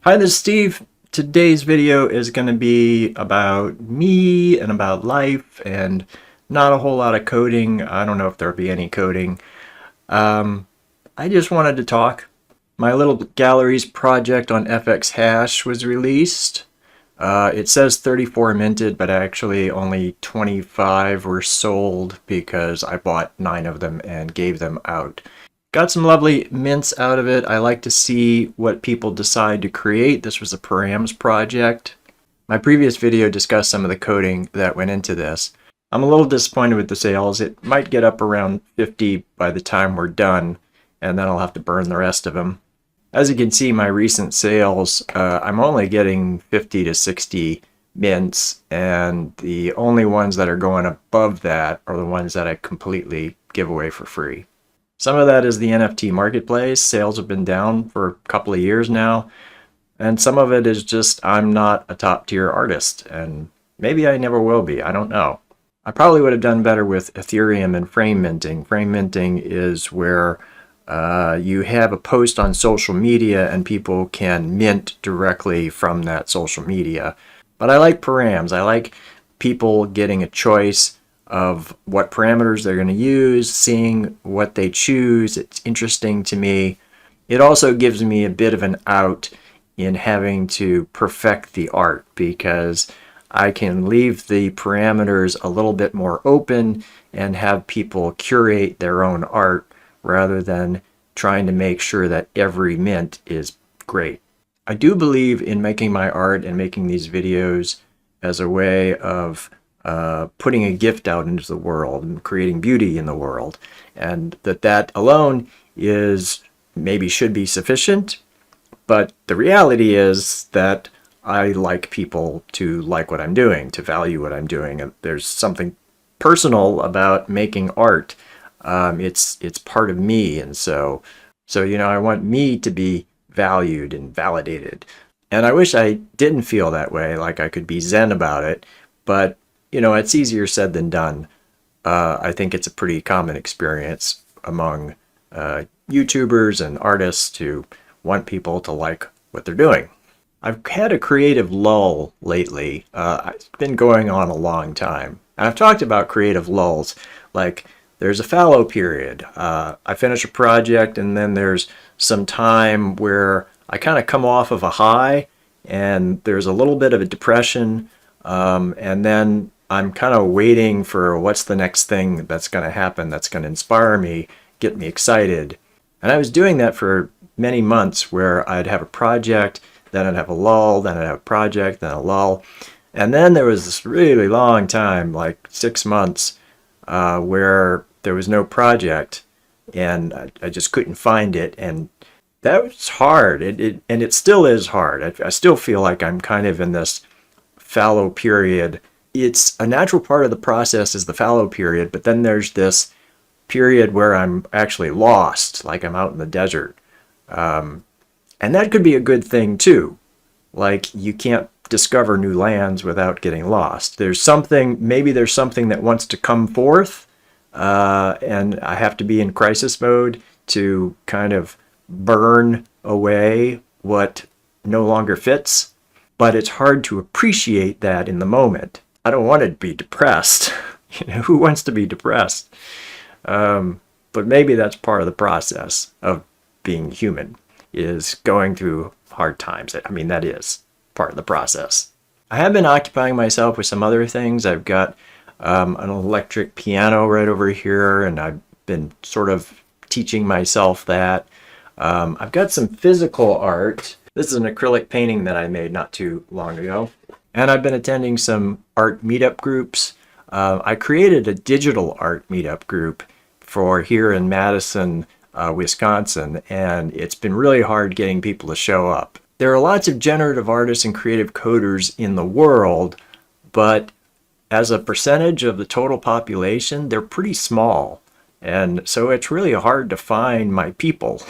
Hi, this is Steve. Today's video is going to be about me and about life and not a whole lot of coding. I don't know if there'll be any coding. Um, I just wanted to talk. My little galleries project on FX Hash was released. It says 34 minted, but actually only 25 were sold because I bought 9 of them and gave them out. Got some lovely mints out of it. I like to see what people decide to create. This was a params project. My previous video discussed some of the coding that went into this. I'm a little disappointed with the sales. It might get up around 50 by the time we're done, and then I'll have to burn the rest of them. As you can see, my recent sales, I'm only getting 50 to 60 mints, and the only ones that are going above that are the ones that I completely give away for free. Some of that is the NFT marketplace. Sales have been down for a couple of years now. And some of it is just I'm not a top tier artist. And maybe I never will be. I don't know. I probably would have done better with Ethereum and frame minting. Frame minting is where you have a post on social media and people can mint directly from that social media. But I like params. I like people getting a choice of what parameters they're going to use, seeing what they choose. It's interesting to me. It also gives me a bit of an out in having to perfect the art because I can leave the parameters a little bit more open and have people curate their own art rather than trying to make sure that every mint is great. I do believe in making my art and making these videos as a way of putting a gift out into the world and creating beauty in the world, and that alone is maybe should be sufficient. But the reality is that I like people to like what I'm doing, to value what I'm doing, and there's something personal about making art. It's part of me, and so I want me to be valued and validated. And I wish I didn't feel that way, like I could be zen about it, but it's easier said than done. I think it's a pretty common experience among YouTubers and artists to want people to like what they're doing. I've had a creative lull lately. It's been going on a long time. And I've talked about creative lulls. Like there's a fallow period. I finish a project and then there's some time where I kind of come off of a high and there's a little bit of a depression. And then I'm kind of waiting for what's the next thing that's going to happen that's going to inspire me, get me excited. And I was doing that for many months where I'd have a project, then I'd have a lull, then I'd have a project, then a lull. And then there was this really long time, like 6 months, where there was no project and I just couldn't find it. And that was hard. And it still is hard. I still feel like I'm kind of in this fallow period. It's a natural part of the process is the fallow period, but then there's this period where I'm actually lost, like I'm out in the desert. And that could be a good thing too. Like you can't discover new lands without getting lost. Maybe there's something that wants to come forth, and I have to be in crisis mode to kind of burn away what no longer fits. But it's hard to appreciate that in the moment. I don't want to be depressed. Who wants to be depressed? But maybe that's part of the process of being human, is going through hard times. I mean, that is part of the process. I have been occupying myself with some other things. I've got an electric piano right over here, and I've been sort of teaching myself that. I've got some physical art. This is an acrylic painting that I made not too long ago. And I've been attending some art meetup groups. I created a digital art meetup group for here in Madison, Wisconsin, and it's been really hard getting people to show up. There are lots of generative artists and creative coders in the world, but as a percentage of the total population, they're pretty small. And so it's really hard to find my people.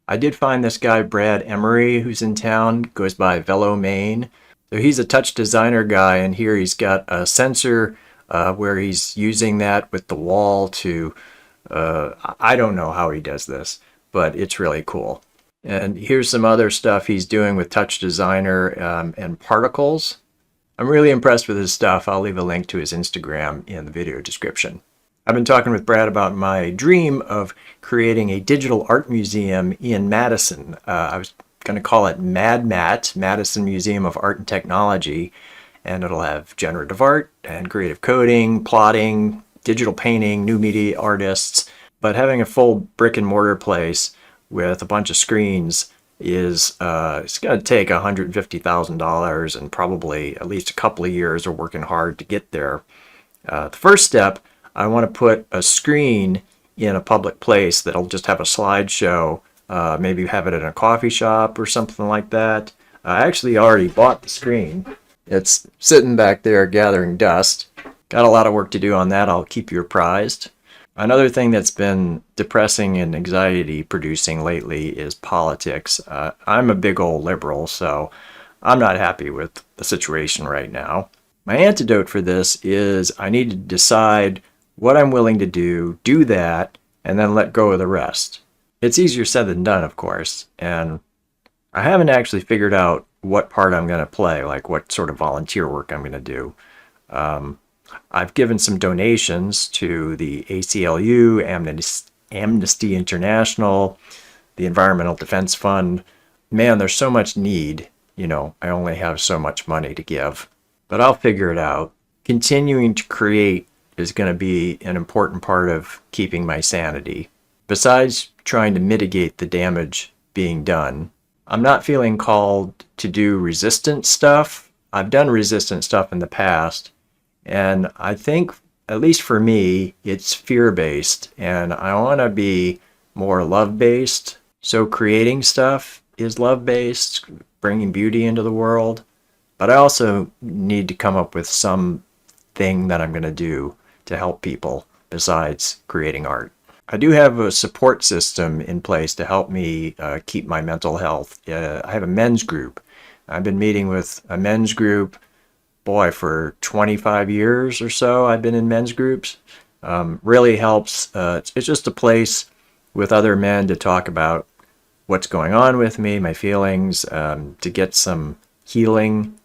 I did find this guy, Brad Emery, who's in town, goes by Velo, Maine. So he's a touch designer guy, and here he's got a sensor where he's using that with the wall to, I don't know how he does this, but it's really cool. And here's some other stuff he's doing with Touch Designer and particles. I'm really impressed with his stuff. I'll leave a link to his Instagram in the video description. I've been talking with Brad about my dream of creating a digital art museum in Madison. I was going to call it MADMAT, Madison Museum of Art and Technology, and it'll have generative art and creative coding, plotting, digital painting, new media artists. But having a full brick and mortar place with a bunch of screens is it's going to take $150,000 and probably at least a couple of years of working hard to get there. The first step, I want to put a screen in a public place that'll just have a slideshow, maybe have it in a coffee shop or something like that. I actually already bought the screen. It's sitting back there gathering dust. Got a lot of work to do on that. I'll keep you apprised. Another thing that's been depressing and anxiety producing lately is politics. I'm a big old liberal, so I'm not happy with the situation right now. My antidote for this is I need to decide what I'm willing to do that, and then let go of the rest. It's easier said than done, of course, and I haven't actually figured out what part I'm going to play, like what sort of volunteer work I'm going to do. I've given some donations to the ACLU, Amnesty International, the Environmental Defense Fund. Man, there's so much need. You know, I only have so much money to give. But I'll figure it out. Continuing to create is going to be an important part of keeping my sanity. Besides trying to mitigate the damage being done, I'm not feeling called to do resistance stuff. I've done resistance stuff in the past. And I think, at least for me, it's fear-based, and I want to be more love-based. So creating stuff is love-based, bringing beauty into the world. But I also need to come up with some thing that I'm going to do to help people besides creating art. I do have a support system in place to help me keep my mental health. I have a men's group. I've been meeting with a men's group for 25 years or so. I've been in men's groups. Really helps. It's just a place with other men to talk about what's going on with me, my feelings, to get some healing.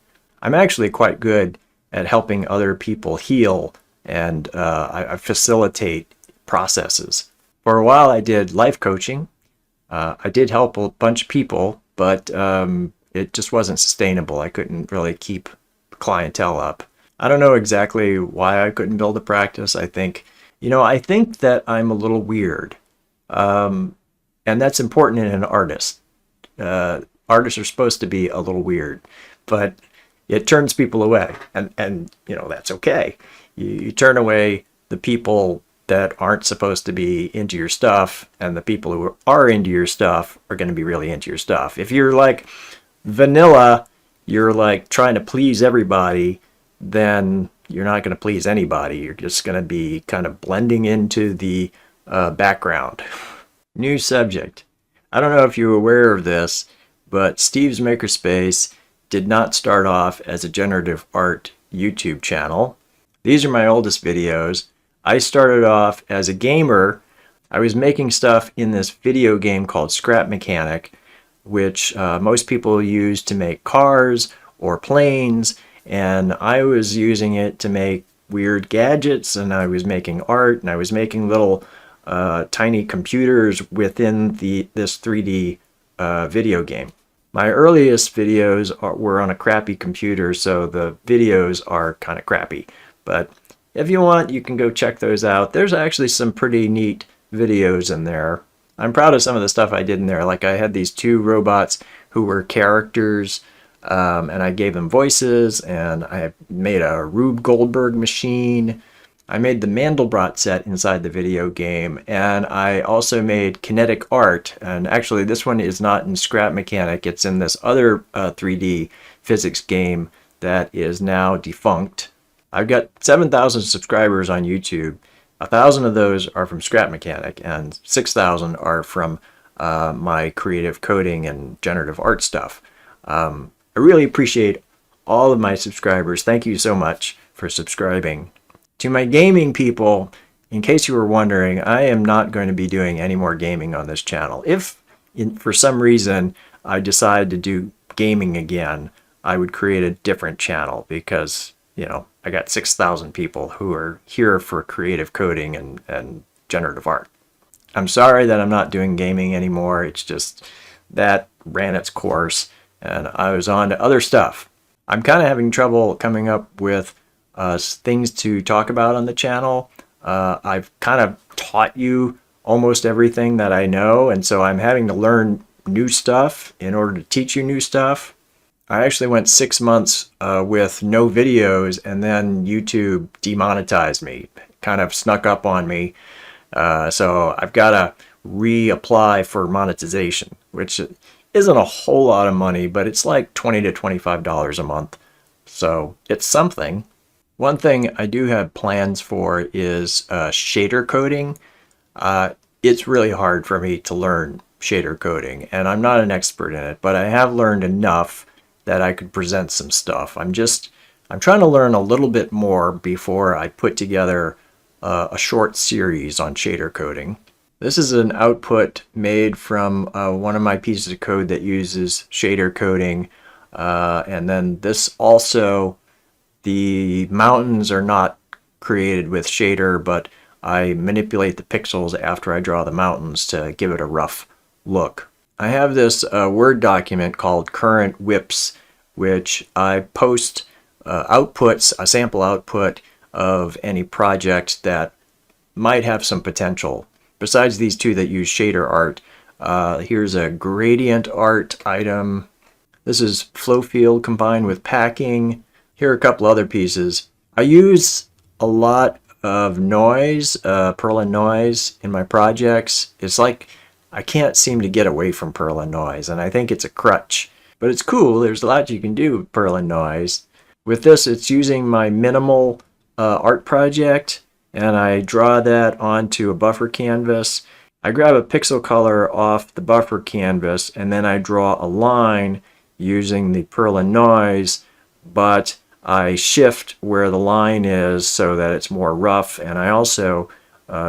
I'm actually quite good at helping other people heal, and I facilitate processes. For a while I did life coaching. I did help a bunch of people, but it just wasn't sustainable. I couldn't really keep clientele up. I don't know exactly why I couldn't build a practice. I think that I'm a little weird. And that's important in an artist. Artists are supposed to be a little weird, but it turns people away. And that's okay. You turn away the people that aren't supposed to be into your stuff, and the people who are into your stuff are going to be really into your stuff. If you're like vanilla, you're like trying to please everybody, then you're not going to please anybody. You're just going to be kind of blending into the background. New subject. I don't know if you're aware of this, but Steve's Makerspace did not start off as a generative art YouTube channel. These are my oldest videos. I started off as a gamer. I was making stuff in this video game called Scrap Mechanic, which most people use to make cars or planes, and I was using it to make weird gadgets, and I was making art, and I was making little tiny computers within this 3D video game. My earliest videos were on a crappy computer, so the videos are kind of crappy, but if you want, you can go check those out. There's actually some pretty neat videos in there. I'm proud of some of the stuff I did in there. Like I had these two robots who were characters, and I gave them voices, and I made a Rube Goldberg machine. I made the Mandelbrot set inside the video game, and I also made kinetic art. And actually this one is not in Scrap Mechanic, it's in this other 3D physics game that is now defunct. I've got 7,000 subscribers on YouTube. 1,000 of those are from Scrap Mechanic, and 6,000 are from my creative coding and generative art stuff. I really appreciate all of my subscribers. Thank you so much for subscribing. To my gaming people, in case you were wondering, I am not going to be doing any more gaming on this channel. If for some reason I decided to do gaming again, I would create a different channel because, you know, I got 6,000 people who are here for creative coding and generative art. I'm sorry that I'm not doing gaming anymore. It's just that ran its course and I was on to other stuff. I'm kind of having trouble coming up with things to talk about on the channel. I've kind of taught you almost everything that I know, and so I'm having to learn new stuff in order to teach you new stuff. I actually went 6 months with no videos, and then YouTube demonetized me, kind of snuck up on me. So I've got to reapply for monetization, which isn't a whole lot of money, but it's like $20 to $25 a month. So it's something. One thing I do have plans for is shader coding. It's really hard for me to learn shader coding, and I'm not an expert in it, but I have learned enough that I could present some stuff. I'm trying to learn a little bit more before I put together a short series on shader coding. This is an output made from one of my pieces of code that uses shader coding, and then this also, the mountains are not created with shader, but I manipulate the pixels after I draw the mountains to give it a rough look. I have this Word document called current whips, which I post outputs, a sample output of any project that might have some potential. Besides these two that use shader art, here's a gradient art item. This is flow field combined with packing. Here are a couple other pieces. I use a lot of noise, Perlin noise in my projects. It's like I can't seem to get away from Perlin noise, and I think it's a crutch. But it's cool. There's a lot you can do with Perlin noise. With this, it's using my minimal art project, and I draw that onto a buffer canvas. I grab a pixel color off the buffer canvas, and then I draw a line using the Perlin noise, but I shift where the line is so that it's more rough, and I also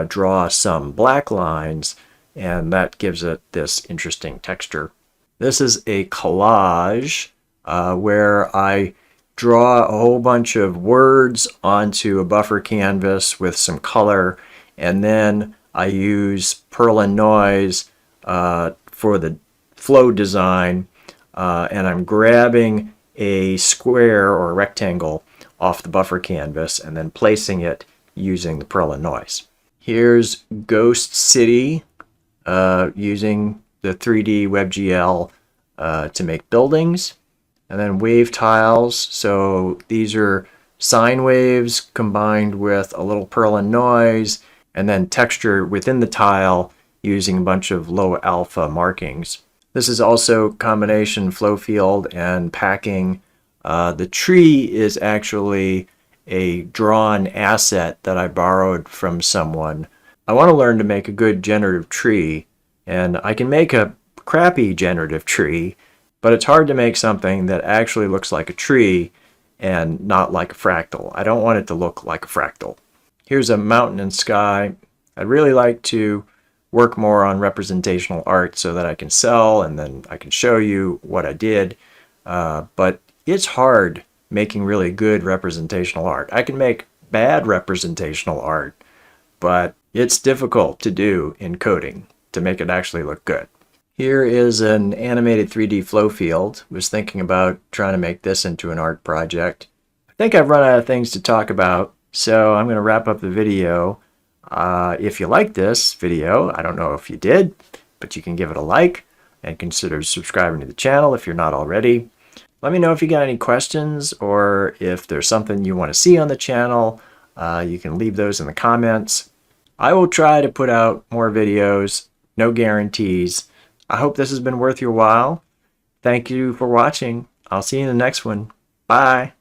draw some black lines, and that gives it this interesting texture. This is a collage where I draw a whole bunch of words onto a buffer canvas with some color, and then I use Perlin noise for the flow design, and I'm grabbing a square or a rectangle off the buffer canvas and then placing it using the Perlin noise. Here's Ghost City using the 3D WebGL to make buildings. And then wave tiles. So these are sine waves combined with a little Perlin noise, and then texture within the tile using a bunch of low alpha markings. This is also combination flow field and packing. The tree is actually a drawn asset that I borrowed from someone. I want to learn to make a good generative tree, and I can make a crappy generative tree, but it's hard to make something that actually looks like a tree and not like a fractal. I don't want it to look like a fractal. Here's a mountain and sky. I'd really like to work more on representational art so that I can sell and then I can show you what I did. But it's hard making really good representational art. I can make bad representational art, but it's difficult to do in coding to make it actually look good. Here is an animated 3D flow field. Was thinking about trying to make this into an art project. I think I've run out of things to talk about, so I'm going to wrap up the video. If you like this video, I don't know if you did, but you can give it a like and consider subscribing to the channel if you're not already. Let me know if you got any questions or if there's something you want to see on the channel. You can leave those in the comments. I will try to put out more videos, no guarantees. I hope this has been worth your while. Thank you for watching. I'll see you in the next one. Bye.